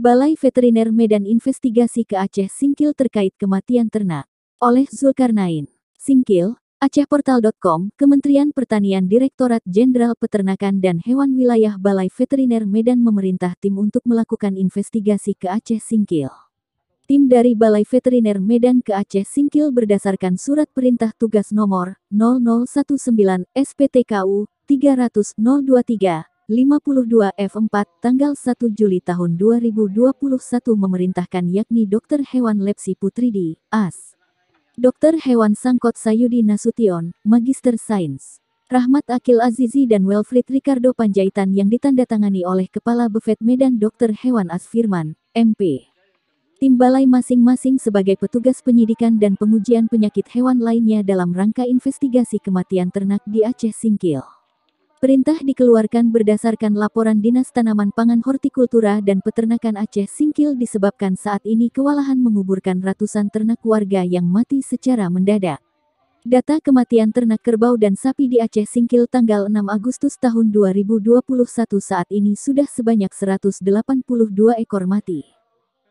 Balai Veteriner Medan investigasi ke Aceh Singkil terkait kematian ternak. Oleh Zulkarnain. Singkil, AcehPortal.com, Kementerian Pertanian Direktorat Jenderal Peternakan dan Hewan Wilayah Balai Veteriner Medan memerintah tim untuk melakukan investigasi ke Aceh Singkil. Tim dari Balai Veteriner Medan ke Aceh Singkil berdasarkan Surat Perintah Tugas Nomor 0019 SPTKU 300-023 52 F4 tanggal 1 Juli tahun 2021 memerintahkan yakni Dr. Hewan Lepsi Putridi, AS. Dr. Hewan Sangkot Sayudi Nasution, Magister Sains. Rahmat Akil Azizi dan Wilfried Ricardo Panjaitan yang ditandatangani oleh Kepala Befet Medan Dr. Hewan Asfirman, MP. Tim balai masing-masing sebagai petugas penyidikan dan pengujian penyakit hewan lainnya dalam rangka investigasi kematian ternak di Aceh Singkil. Perintah dikeluarkan berdasarkan laporan Dinas Tanaman Pangan Hortikultura dan Peternakan Aceh Singkil disebabkan saat ini kewalahan menguburkan ratusan ternak warga yang mati secara mendadak. Data kematian ternak kerbau dan sapi di Aceh Singkil tanggal 6 Agustus tahun 2021 saat ini sudah sebanyak 182 ekor mati.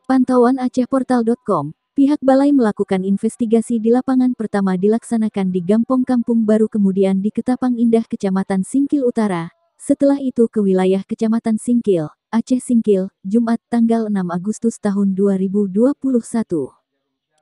Pantauan AcehPortal.com, pihak balai melakukan investigasi di lapangan pertama dilaksanakan di Gampong Kampung Baru kemudian di Ketapang Indah Kecamatan Singkil Utara, setelah itu ke wilayah Kecamatan Singkil, Aceh Singkil, Jumat tanggal 6 Agustus tahun 2021.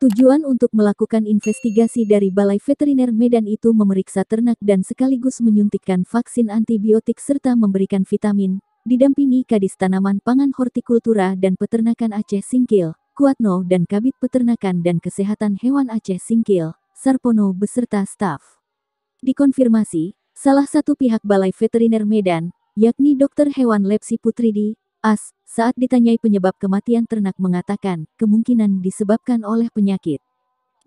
Tujuan untuk melakukan investigasi dari Balai Veteriner Medan itu memeriksa ternak dan sekaligus menyuntikkan vaksin antibiotik serta memberikan vitamin, didampingi Kadis Tanaman Pangan Hortikultura dan Peternakan Aceh Singkil, Kuatno dan Kabid Peternakan dan Kesehatan Hewan Aceh Singkil, Sarpono beserta staf. Dikonfirmasi, salah satu pihak Balai Veteriner Medan, yakni Dr. Hewan Lepsi Putridi, AS, saat ditanyai penyebab kematian ternak mengatakan, kemungkinan disebabkan oleh penyakit.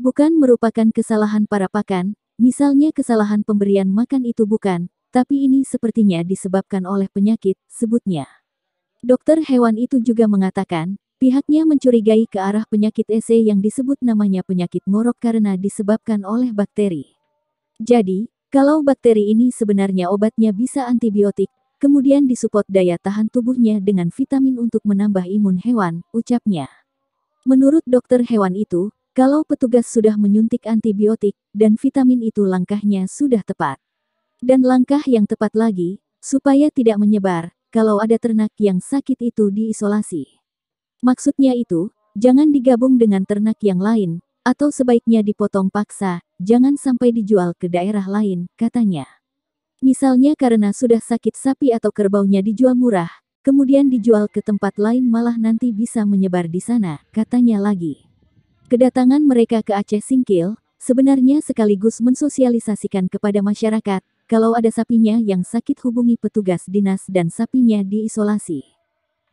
Bukan merupakan kesalahan para pakan, misalnya kesalahan pemberian makan itu bukan, tapi ini sepertinya disebabkan oleh penyakit, sebutnya. Dokter hewan itu juga mengatakan, pihaknya mencurigai ke arah penyakit EC yang disebut namanya penyakit ngorok karena disebabkan oleh bakteri. Jadi, kalau bakteri ini sebenarnya obatnya bisa antibiotik, kemudian disupport daya tahan tubuhnya dengan vitamin untuk menambah imun hewan, ucapnya. Menurut dokter hewan itu, kalau petugas sudah menyuntik antibiotik dan vitamin itu langkahnya sudah tepat. Dan langkah yang tepat lagi, supaya tidak menyebar, kalau ada ternak yang sakit itu diisolasi. Maksudnya itu, jangan digabung dengan ternak yang lain, atau sebaiknya dipotong paksa, jangan sampai dijual ke daerah lain, katanya. Misalnya karena sudah sakit sapi atau kerbaunya dijual murah, kemudian dijual ke tempat lain malah nanti bisa menyebar di sana, katanya lagi. Kedatangan mereka ke Aceh Singkil, sebenarnya sekaligus mensosialisasikan kepada masyarakat, kalau ada sapinya yang sakit hubungi petugas dinas dan sapinya diisolasi.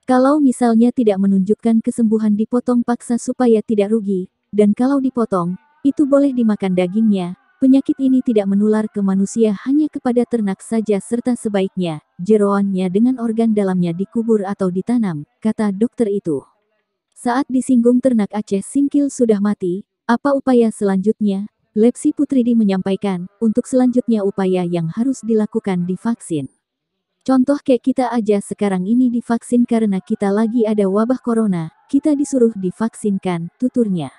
Kalau misalnya tidak menunjukkan kesembuhan dipotong paksa supaya tidak rugi, dan kalau dipotong, itu boleh dimakan dagingnya. Penyakit ini tidak menular ke manusia hanya kepada ternak saja serta sebaiknya, jeroannya dengan organ dalamnya dikubur atau ditanam, kata dokter itu. Saat disinggung ternak Aceh Singkil sudah mati, apa upaya selanjutnya? Lepsi Putridi menyampaikan, untuk selanjutnya upaya yang harus dilakukan divaksin. Contoh kayak kita aja sekarang ini divaksin karena kita lagi ada wabah corona, kita disuruh divaksinkan, tuturnya.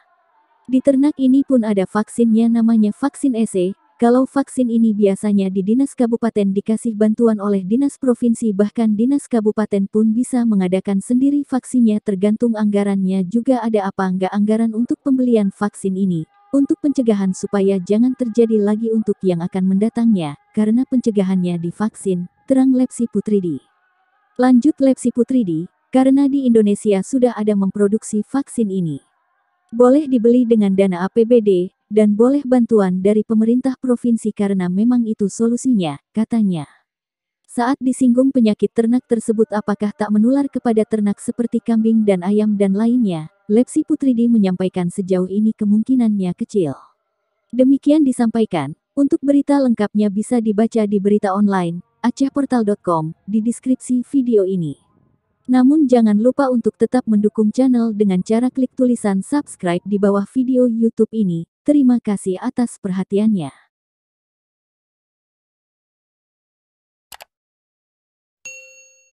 Di ternak ini pun ada vaksinnya namanya vaksin EC, kalau vaksin ini biasanya di dinas kabupaten dikasih bantuan oleh dinas provinsi bahkan dinas kabupaten pun bisa mengadakan sendiri vaksinnya tergantung anggarannya juga ada apa enggak anggaran untuk pembelian vaksin ini. Untuk pencegahan supaya jangan terjadi lagi untuk yang akan mendatangnya, karena pencegahannya divaksin, terang Lepsi Putridi. Lanjut Lepsi Putridi, karena di Indonesia sudah ada memproduksi vaksin ini. Boleh dibeli dengan dana APBD, dan boleh bantuan dari pemerintah provinsi karena memang itu solusinya, katanya. Saat disinggung penyakit ternak tersebut apakah tak menular kepada ternak seperti kambing dan ayam dan lainnya, Lepsi Putridi menyampaikan sejauh ini kemungkinannya kecil. Demikian disampaikan, untuk berita lengkapnya bisa dibaca di berita online, AcehPortal.com, di deskripsi video ini. Namun jangan lupa untuk tetap mendukung channel dengan cara klik tulisan subscribe di bawah video YouTube ini. Terima kasih atas perhatiannya.